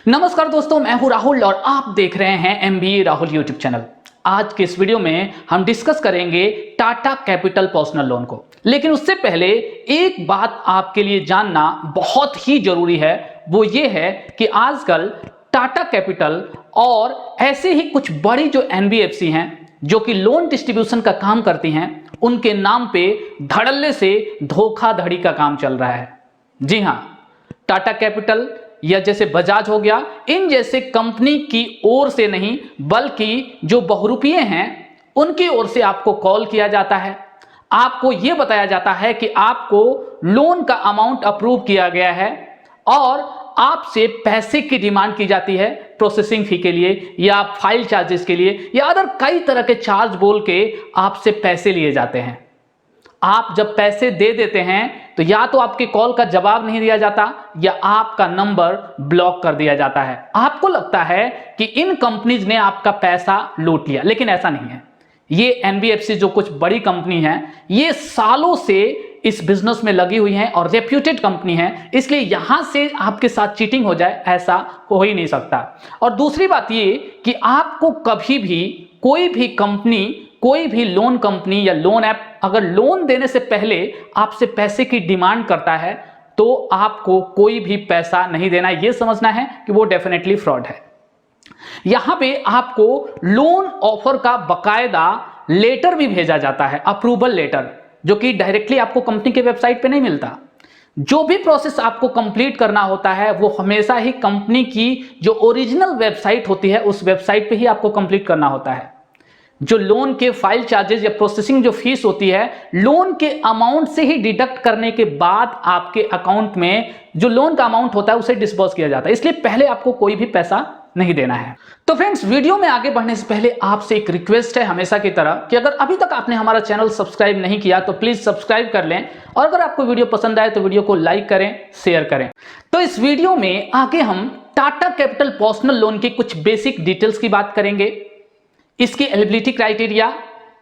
नमस्कार दोस्तों, मैं हूं राहुल और आप देख रहे हैं एमबीए राहुल यूट्यूब चैनल। आज के इस वीडियो में हम डिस्कस करेंगे टाटा कैपिटल पर्सनल लोन को। लेकिन उससे पहले एक बात आपके लिए जानना बहुत ही जरूरी है, वो ये है कि आजकल टाटा कैपिटल और ऐसे ही कुछ बड़ी जो एनबीएफसी हैं जो कि लोन डिस्ट्रीब्यूशन का काम करती हैं, उनके नाम पे धड़ल्ले से धोखाधड़ी का काम चल रहा है। जी हां, टाटा कैपिटल या जैसे बजाज हो गया, इन जैसे कंपनी की ओर से नहीं बल्कि जो बहुरूपिये हैं उनकी ओर से आपको कॉल किया जाता है। आपको यह बताया जाता है कि आपको लोन का अमाउंट अप्रूव किया गया है और आपसे पैसे की डिमांड की जाती है प्रोसेसिंग फी के लिए या फाइल चार्जेस के लिए या अदर कई तरह के चार्ज बोल के आपसे पैसे लिए जाते हैं। आप जब पैसे दे देते हैं तो या तो आपके कॉल का जवाब नहीं दिया जाता या आपका नंबर ब्लॉक कर दिया जाता है। आपको लगता है कि इन कंपनीज ने आपका पैसा लूट लिया, लेकिन ऐसा नहीं है। ये एनबीएफसी जो कुछ बड़ी कंपनी है, ये सालों से इस बिजनेस में लगी हुई है और रेप्यूटेड कंपनी है, इसलिए यहां से आपके साथ चीटिंग हो जाए ऐसा हो ही नहीं सकता। और दूसरी बात ये कि आपको कभी भी कोई भी कंपनी, कोई भी लोन कंपनी या लोन ऐप अगर लोन देने से पहले आपसे पैसे की डिमांड करता है तो आपको कोई भी पैसा नहीं देना। यह समझना है कि वो डेफिनेटली फ्रॉड है। यहां पे आपको लोन ऑफर का बकायदा लेटर भी भेजा जाता है, अप्रूवल लेटर, जो कि डायरेक्टली आपको कंपनी के वेबसाइट पे नहीं मिलता। जो भी प्रोसेस आपको कंप्लीट करना होता है वो हमेशा ही कंपनी की जो ओरिजिनल वेबसाइट होती है उस वेबसाइट पे ही आपको कंप्लीट करना होता है। जो लोन के फाइल चार्जेस या प्रोसेसिंग जो फीस होती है, लोन के अमाउंट से ही डिडक्ट करने के बाद आपके अकाउंट में जो लोन का अमाउंट होता है उसे डिस्बर्स किया जाता है। इसलिए पहले आपको कोई भी पैसा नहीं देना है। तो फ्रेंड्स, वीडियो में आगे बढ़ने से पहले आपसे एक रिक्वेस्ट है हमेशा की तरह कि अगर अभी तक आपने हमारा चैनल सब्सक्राइब नहीं किया तो प्लीज सब्सक्राइब कर लें और अगर आपको वीडियो पसंद आए तो वीडियो को लाइक करें, शेयर करें। तो इस वीडियो में आगे हम टाटा कैपिटल पर्सनल लोन की कुछ बेसिक डिटेल्स की बात करेंगे, इसकी एलिजिबिलिटी क्राइटेरिया,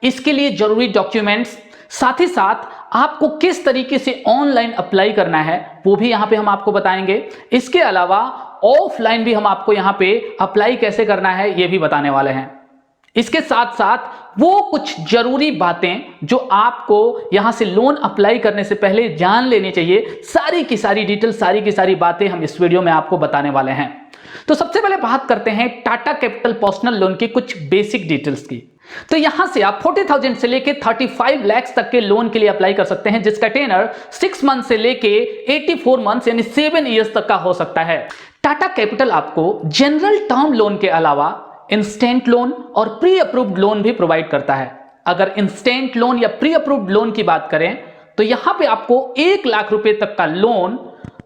इसके लिए जरूरी डॉक्यूमेंट्स, साथ ही साथ आपको किस तरीके से ऑनलाइन अप्लाई करना है वो भी यहां पे हम आपको बताएंगे। इसके अलावा ऑफलाइन भी हम आपको यहां पे अप्लाई कैसे करना है ये भी बताने वाले हैं। इसके साथ साथ वो कुछ जरूरी बातें जो आपको यहां से लोन अप्लाई करने से पहले जान लेनी चाहिए, सारी की सारी डिटेल, सारी की सारी बातें हम इस वीडियो में आपको बताने वाले हैं। तो सबसे पहले बात करते हैं टाटा कैपिटल पर्सनल लोन की कुछ बेसिक डिटेल्स की। तो यहां से आप 40,000 से लेके 35 लाख तक के लोन के लिए अप्लाई कर सकते हैं, जिसका टेनर 6 मंथ से लेके 84 मंथ यानी 7 ईयर्स तक का हो सकता है। टाटा कैपिटल आपको जनरल टर्म लोन के अलावा इंस्टेंट लोन और प्री अप्रूव्ड लोन भी प्रोवाइड करता है। अगर इंस्टेंट लोन या प्री अप्रूव्ड लोन की बात करें तो यहां पे आपको 1 लाख रुपए तक का लोन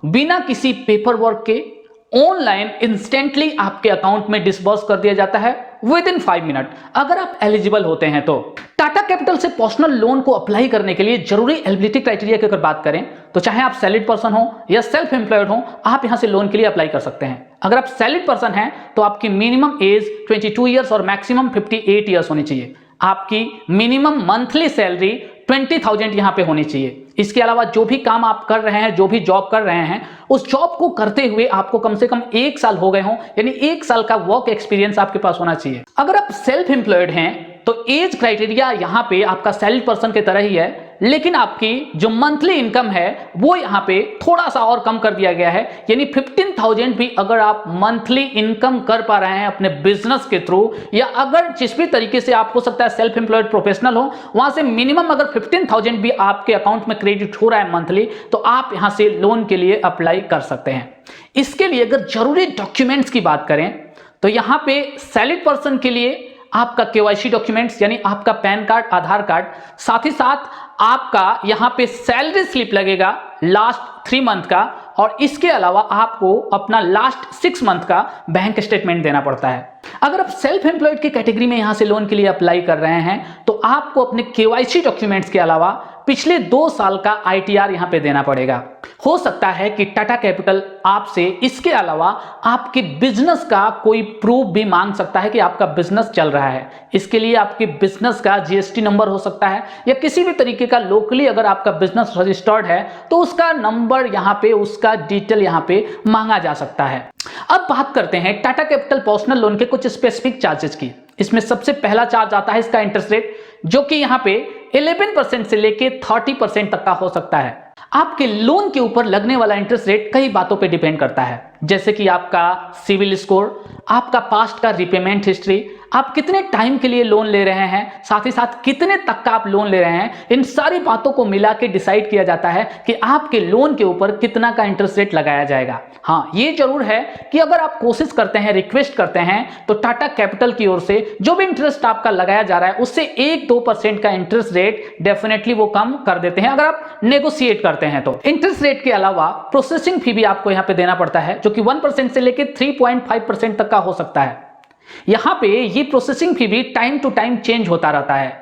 बिना किसी पेपर वर्क के ऑनलाइन इंस्टेंटली आपके अकाउंट में डिस्बर्स कर दिया जाता है विद इन 5 मिनट, अगर आप एलिजिबल होते हैं तो। टाटा कैपिटल से पर्सनल लोन को अप्लाई करने के लिए जरूरी एलिजिबिलिटी क्राइटेरिया की अगर बात करें तो चाहे आप सैलरीड पर्सन हो या सेल्फ एम्प्लॉयड हो, आप यहां से लोन के लिए अप्लाई कर सकते हैं। अगर आप सैलरीड पर्सन हैं तो आपकी मिनिमम एज 22 ईयर्स और मैक्सिमम 58 ईयर्स होनी चाहिए। आपकी मिनिमम मंथली सैलरी 20,000 यहां पे होनी चाहिए। इसके अलावा जो भी काम आप कर रहे हैं, जो भी जॉब कर रहे हैं, उस जॉब को करते हुए आपको कम से कम 1 साल हो गए हों, यानी 1 साल का वर्क एक्सपीरियंस आपके पास होना चाहिए। अगर आप सेल्फ एम्प्लॉयड हैं तो एज क्राइटेरिया यहां पे आपका सैलरी पर्सन की तरह ही है, लेकिन आपकी जो मंथली इनकम है वो यहां पे थोड़ा सा और कम कर दिया गया है, यानी 15,000 भी अगर आप मंथली इनकम कर पा रहे हैं अपने बिजनेस के थ्रू, या अगर जिस भी तरीके से आप हो सकता है सेल्फ एम्प्लॉयड प्रोफेशनल हो, वहां से मिनिमम अगर 15,000 भी आपके अकाउंट में क्रेडिट हो रहा है मंथली, तो आप यहां से लोन के लिए अप्लाई कर सकते हैं। इसके लिए अगर जरूरी डॉक्यूमेंट्स की बात करें तो यहां पे सैलरीड पर्सन के लिए आपका केवाईसी डॉक्यूमेंट्स यानी आपका पैन कार्ड, आधार कार्ड, साथ ही साथ आपका यहां पे सैलरी स्लिप लगेगा लास्ट 3 मंथ का, और इसके अलावा आपको अपना लास्ट 6 मंथ का बैंक स्टेटमेंट देना पड़ता है। अगर आप सेल्फ एम्प्लॉयड की कैटेगरी में यहां से लोन के लिए अप्लाई कर रहे हैं तो आपको अपने केवाईसी डॉक्यूमेंट्स के अलावा पिछले 2 साल का ITR यहां पे देना पड़ेगा। हो सकता है कि टाटा कैपिटल आपसे इसके अलावा आपके बिजनेस का कोई प्रूफ भी मांग सकता है कि आपका बिजनेस चल रहा है। इसके लिए आपके बिजनेस का GST नंबर हो सकता है या किसी भी तरीके का लोकली अगर आपका बिजनेस रजिस्टर्ड है तो उसका नंबर यहां पे, उसका डिटेल यहां पे मांगा जा सकता है। अब बात करते हैं टाटा कैपिटल पर्सनल लोन के कुछ स्पेसिफिक चार्जेस की। इसमें सबसे पहला चार्ज आता है इसका इंटरेस्ट रेट, जो कि यहां पे 11% से लेके 30% तक का हो सकता है। आपके लोन के ऊपर लगने वाला इंटरेस्ट रेट कई बातों पे डिपेंड करता है, जैसे कि आपका सिविल स्कोर, आपका पास्ट का रिपेमेंट हिस्ट्री, आप कितने टाइम के लिए लोन ले रहे हैं, साथ ही साथ कितने तक का आप लोन ले रहे हैं। इन सारी बातों को मिला के डिसाइड किया जाता है कि आपके लोन के ऊपर कितना का इंटरेस्ट रेट लगाया जाएगा। हाँ, ये जरूर है कि अगर आप कोशिश करते हैं, रिक्वेस्ट करते हैं, तो टाटा कैपिटल की ओर से जो भी इंटरेस्ट आपका लगाया जा रहा है उससे 1-2% का इंटरेस्ट रेट डेफिनेटली वो कम कर देते हैं अगर आप नेगोशिएट करते हैं तो। इंटरेस्ट रेट के अलावा प्रोसेसिंग फी भी आपको यहां पे देना पड़ता है, जो कि 1% से लेकर 3.5% तक का हो सकता है। यहां पे ये प्रोसेसिंग फी भी टाइम टू टाइम चेंज होता रहता है।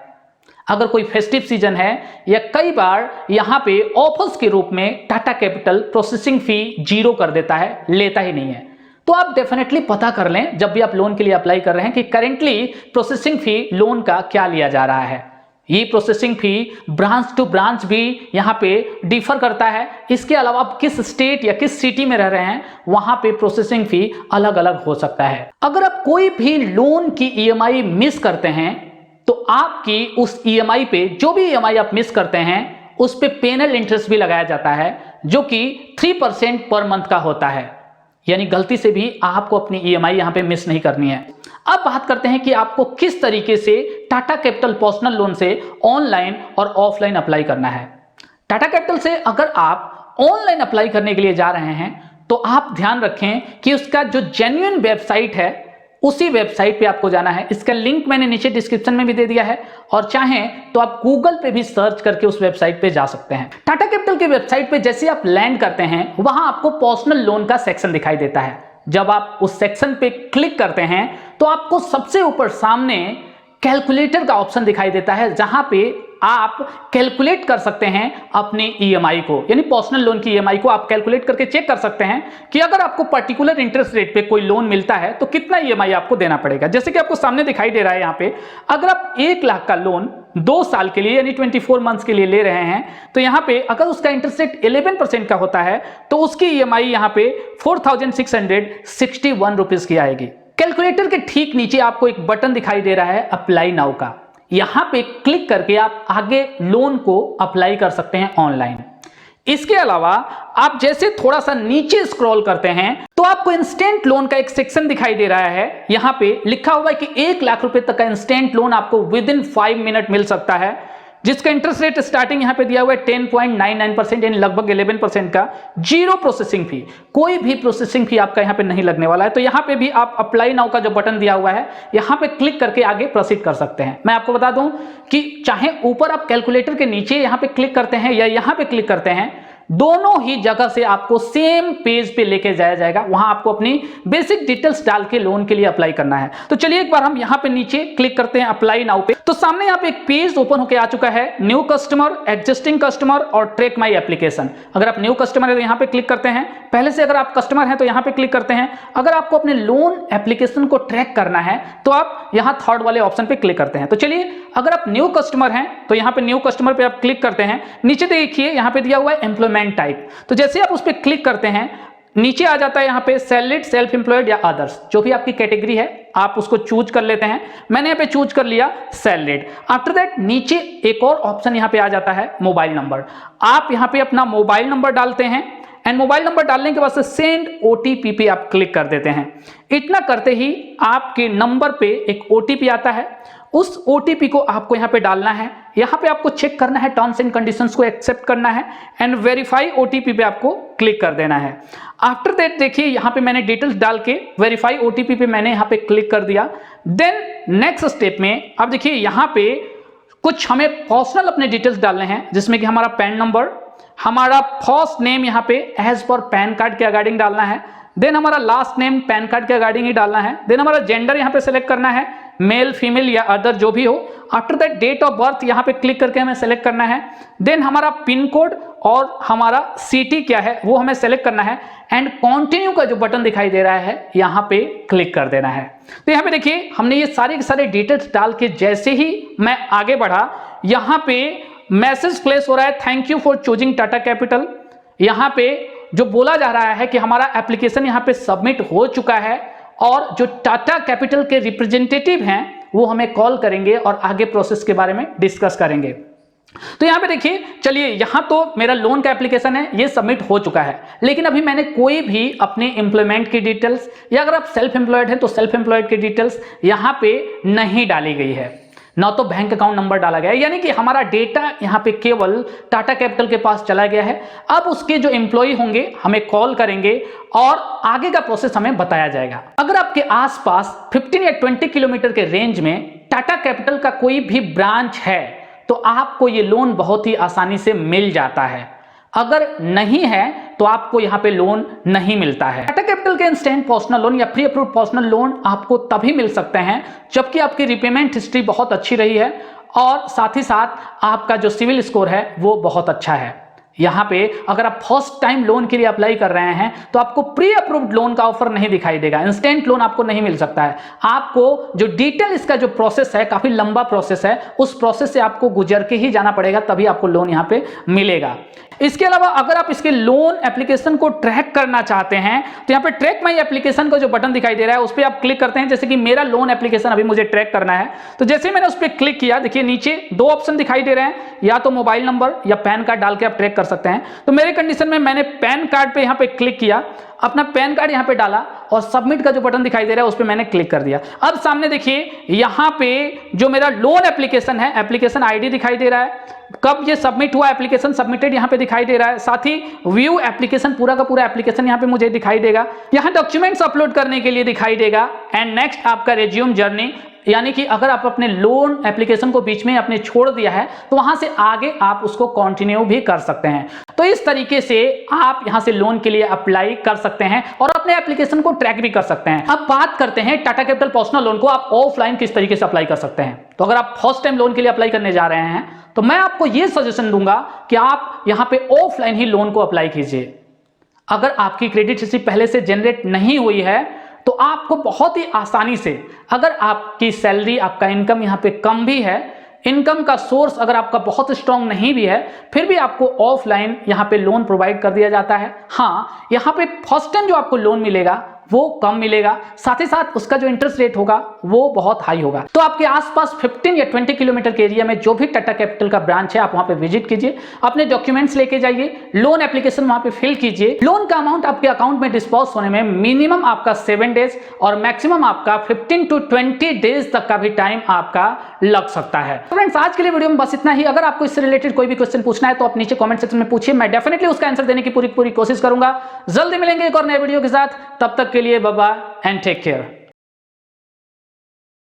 अगर कोई फेस्टिव सीजन है या कई बार यहां पे ऑफर्स के रूप में टाटा कैपिटल प्रोसेसिंग फी 0 कर देता है, लेता ही नहीं है। तो आप डेफिनेटली पता कर लें जब भी आप लोन के लिए अप्लाई कर रहे हैं कि करेंटली प्रोसेसिंग फी लोन का क्या लिया जा रहा है। ये processing fee branch to branch भी यहां पे डिफर करता है। इसके अलावा आप किस स्टेट या किस सिटी में रह रहे हैं वहां पे प्रोसेसिंग फी अलग अलग हो सकता है। अगर आप कोई भी लोन की EMI मिस करते हैं तो आपकी उस EMI पे, जो भी EMI आप मिस करते हैं उस पे पेनल इंटरेस्ट भी लगाया जाता है, जो कि 3% पर मंथ का होता है। यानी गलती से भी आपको अपनी EMI यहां पे मिस नहीं करनी है। अब बात करते हैं कि आपको किस तरीके से टाटा कैपिटल पर्सनल लोन से ऑनलाइन और ऑफलाइन अप्लाई करना है। टाटा कैपिटल से अगर आप ऑनलाइन अप्लाई करने के लिए जा रहे हैं तो आप ध्यान रखें कि उसका जो जेन्युइन वेबसाइट है उसी वेबसाइट पे आपको जाना है। इसका लिंक मैंने नीचे डिस्क्रिप्शन में भी दे दिया है और चाहें तो आप गूगल पे भी सर्च करके उस वेबसाइट पे जा सकते हैं। टाटा कैपिटल की वेबसाइट पे जैसे आप लैंड करते हैं वहां आपको पर्सनल लोन का सेक्शन दिखाई देता है। जब आप उस सेक्शन पे क्लिक करते हैं तो आपको सबसे ऊपर सामने कैलकुलेटर का ऑप्शन दिखाई देता है, जहां पे आप कैलकुलेट कर सकते हैं अपनी EMI को, यानी पर्सनल लोन की EMI को आप कैलकुलेट करके चेक कर सकते हैं कि अगर आपको पर्टिकुलर इंटरेस्ट रेट पे कोई लोन मिलता है तो कितना EMI आपको देना पड़ेगा। जैसे कि आपको सामने दिखाई दे रहा है यहाँ पे, अगर आप 1 लाख का लोन 2 साल के लिए यानी 24 मंथ्स के लिए ले रहे हैं तो यहाँ पे अगर उसका इंटरेस्ट रेट 11% का होता है तो उसकी EMI यहाँ पे 4661 रुपीज की आएगी। कैलकुलेटर के ठीक नीचे आपको एक बटन दिखाई दे रहा है अप्लाई नाउ का, यहां पे क्लिक करके आप आगे लोन को अप्लाई कर सकते हैं ऑनलाइन। इसके अलावा आप जैसे थोड़ा सा नीचे स्क्रॉल करते हैं तो आपको इंस्टेंट लोन का एक सेक्शन दिखाई दे रहा है। यहां पे लिखा हुआ है कि 1 लाख रुपए तक का इंस्टेंट लोन आपको विदिन 5 मिनट मिल सकता है, जिसका इंटरेस्ट रेट स्टार्टिंग यहां पे दिया हुआ है 10.99% यानी लगभग 11% का, 0 प्रोसेसिंग फी, कोई भी प्रोसेसिंग फी आपका यहां पे नहीं लगने वाला है। तो यहां पे भी आप अप्लाई नाउ का जो बटन दिया हुआ है यहां पे क्लिक करके आगे प्रोसीड कर सकते हैं। मैं आपको बता दूं कि चाहे ऊपर आप कैलकुलेटर के नीचे यहां पे क्लिक करते हैं या यहां पे क्लिक करते हैं, दोनों ही जगह से आपको सेम पेज पे लेके जाया जाएगा। वहां आपको अपनी बेसिक डिटेल्स डाल के लोन के लिए अप्लाई करना है। तो चलिए एक बार हम यहां पे नीचे क्लिक करते हैं अप्लाई नाउ पे। तो सामने यहां पे एक पेज ओपन होकर आ चुका है, न्यू कस्टमर, एग्जिस्टिंग कस्टमर और ट्रैक माई एप्लीकेशन। अगर आप न्यू कस्टमर है तो यहां पे क्लिक करते हैं, पहले से अगर आप कस्टमर हैं तो यहां पे क्लिक करते हैं। अगर आपको अपने लोन एप्लीकेशन को ट्रैक करना है तो आप यहां थर्ड वाले ऑप्शन पे क्लिक करते हैं। तो चलिए अगर आप न्यू कस्टमर हैं तो यहां पे न्यू कस्टमर पे आप क्लिक करते हैं। नीचे देखिए यहां पे दिया हुआ है एम्प्लॉयमेंट टाइप, तो जैसे आप उस पर क्लिक करते हैं नीचे आ जाता है यहाँ पे सैलरीड, सेल्फ एम्प्लॉयड या अदर्स, जो भी आपकी कैटेगरी है आप उसको चूज कर लेते हैं। मैंने यहाँ पे चूज कर लिया सैलरीड। आफ्टर दैट नीचे एक और ऑप्शन यहाँ पे आ जाता है मोबाइल नंबर। आप यहाँ पे अपना मोबाइल नंबर डालते हैं एंड मोबाइल नंबर डालने के बाद से सेंड OTP पे आप क्लिक कर देते हैं। इतना करते ही आपके नंबर पे एक OTP आता है, उस OTP को आपको यहाँ पे डालना है। यहाँ पे आपको चेक करना है, टर्म्स एंड कंडीशंस को एक्सेप्ट करना है एंड वेरीफाई OTP पे आपको क्लिक कर देना है। आफ्टर दैट देखिए यहाँ पे मैंने डिटेल्स डाल के वेरीफाई OTP पे मैंने यहाँ पे क्लिक कर दिया। देन नेक्स्ट स्टेप में अब देखिए यहाँ पे कुछ हमें पर्सनल अपने डिटेल्स डालने हैं, जिसमें कि हमारा पैन नंबर, हमारा फर्स्ट नेम यहाँ पे एज पर पैन कार्ड के अकॉर्डिंग डालना है, देन हमारा लास्ट नेम पैन कार्ड के अकॉर्डिंग ही डालना है, देन हमारा जेंडर यहाँ पे सेलेक्ट करना है, मेल फीमेल या अदर जो भी हो। After that date of birth यहाँ पे क्लिक करके हमें सेलेक्ट करना है। देन हमारा पिन कोड और हमारा सिटी क्या है वो हमें सेलेक्ट करना है एंड कंटिन्यू का जो बटन दिखाई दे रहा है यहाँ पे क्लिक कर देना है। तो यहाँ पे देखिए हमने ये सारे के सारे डिटेल्स डाल के जैसे ही मैं आगे बढ़ा, यहाँ पे मैसेज फ्लैश हो रहा है, thank you for choosing Tata capital. यहाँ पे जो बोला जा रहा है कि हमारा एप्लीकेशन यहाँ पे सबमिट हो चुका है और जो टाटा कैपिटल के रिप्रेजेंटेटिव हैं वो हमें कॉल करेंगे और आगे प्रोसेस के बारे में डिस्कस करेंगे। तो यहाँ पे देखिए, चलिए यहाँ तो मेरा लोन का एप्लीकेशन है, ये सबमिट हो चुका है, लेकिन अभी मैंने कोई भी अपने एम्प्लॉयमेंट की डिटेल्स या अगर आप सेल्फ एम्प्लॉयड हैं तो सेल्फ एम्प्लॉयड की डिटेल्स यहाँ पे नहीं डाली गई है, ना तो बैंक अकाउंट नंबर डाला गया है, यानी कि हमारा डेटा यहाँ पे केवल टाटा कैपिटल के पास चला गया है। अब उसके जो एम्प्लॉय होंगे हमें कॉल करेंगे और आगे का प्रोसेस हमें बताया जाएगा। अगर आपके आसपास 15 या 20 किलोमीटर के रेंज में टाटा कैपिटल का कोई भी ब्रांच है तो आपको ये लोन बहुत ही आसानी से मिल जाता है। अगर नहीं है तो आपको यहाँ पे लोन नहीं मिलता है। टाटा कैपिटल के इंस्टेंट पर्सनल लोन या प्री अप्रूव्ड पर्सनल लोन आपको तभी मिल सकते हैं जबकि आपकी रिपेमेंट हिस्ट्री बहुत अच्छी रही है और साथ ही साथ आपका जो सिविल स्कोर है वो बहुत अच्छा है। यहाँ पे अगर आप फर्स्ट टाइम लोन के लिए अप्लाई कर रहे हैं तो आपको प्री अप्रूव्ड लोन का ऑफर नहीं दिखाई देगा, इंस्टेंट लोन आपको नहीं मिल सकता है। आपको जो डिटेल इसका जो प्रोसेस है, काफी लंबा प्रोसेस है, उस प्रोसेस से आपको गुजर के ही जाना पड़ेगा, तभी आपको लोन यहाँ पे मिलेगा। इसके अलावा अगर आप इसके लोन एप्लीकेशन को ट्रैक करना चाहते हैं तो यहाँ पे ट्रैक माई एप्लीकेशन का जो बटन दिखाई दे रहा है उस पर आप क्लिक करते हैं। जैसे कि मेरा लोन एप्लीकेशन अभी मुझे ट्रैक करना है, तो जैसे ही मैंने उस पर क्लिक किया, देखिए नीचे दो ऑप्शन दिखाई दे रहे हैं, या तो मोबाइल नंबर या पैन कार्ड डाल के आप ट्रैक कर सकते हैं। तो मेरे कंडीशन में मैंने पैन कार्ड पे यहाँ पे क्लिक किया, अपना पैन कार्ड यहाँ पे डाला और सबमिट का जो बटन दिखाई दे रहा है उस पर मैंने क्लिक कर दिया। अब सामने देखिए यहाँ पे जो मेरा लोन एप्लीकेशन है, एप्लीकेशन आईडी दिखाई दे रहा है, कब ये सबमिट हुआ, एप्लीकेशन सबमिटेड यहाँ पे दिखाई दे रहा है, साथ ही व्यू एप्लीकेशन, पूरा का पूरा एप्लीकेशन यहाँ पे मुझे दिखाई देगा। यहाँ डॉक्यूमेंट्स अपलोड करने के लिए दिखाई देगा एंड नेक्स्ट आपका रिज्यूम जर्नी, यानी कि अगर आप अपने लोन एप्लीकेशन को बीच में अपने छोड़ दिया है तो वहां से आगे आप उसको कंटिन्यू भी कर सकते हैं। तो इस तरीके से आप यहां से लोन के लिए अप्लाई कर सकते हैं और अपने एप्लीकेशन को ट्रैक भी कर सकते हैं। अब बात करते हैं टाटा कैपिटल पर्सनल लोन को आप ऑफलाइन किस तरीके से अप्लाई कर सकते हैं। तो अगर आप फर्स्ट टाइम लोन के लिए अप्लाई करने जा रहे हैं तो मैं आपको यह सजेशन दूंगा कि आप यहां पे ऑफलाइन ही लोन को अप्लाई कीजिए। अगर आपकी क्रेडिट हिस्ट्री पहले से जनरेट नहीं हुई है तो आपको बहुत ही आसानी से, अगर आपकी सैलरी, आपका इनकम यहाँ पे कम भी है, इनकम का सोर्स अगर आपका बहुत स्ट्रांग नहीं भी है, फिर भी आपको ऑफलाइन यहाँ पे लोन प्रोवाइड कर दिया जाता है। हाँ, यहाँ पे फर्स्ट टाइम जो आपको लोन मिलेगा वो कम मिलेगा, साथ ही साथ उसका जो इंटरेस्ट रेट होगा वो बहुत हाई होगा। तो आपके आसपास 15 या 20 किलोमीटर के एरिया में जो भी टाटा कैपिटल का ब्रांच है आप वहां पे विजिट कीजिए, अपने डॉक्यूमेंट्स लेके जाइए, लोन एप्लीकेशन वहां पे फिल कीजिए। लोन का अमाउंट आपके अकाउंट में डिस्पर्स होने में मिनिमम आपका 7 डेज और मैक्सिमम आपका 15 to 20 डेज तक का भी टाइम आपका लग सकता है। तो फ्रेंड्स, आज के लिए वीडियो में बस इतना ही। अगर आपको इससे रिलेटेड कोई भी क्वेश्चन पूछना है तो आप नीचे कमेंट सेक्शन में पूछिए, मैं डेफिनेटली उसका आंसर देने की पूरी कोशिश करूंगा। जल्दी मिलेंगे एक और नए वीडियो के साथ, तब तक के लिए bye bye and take care.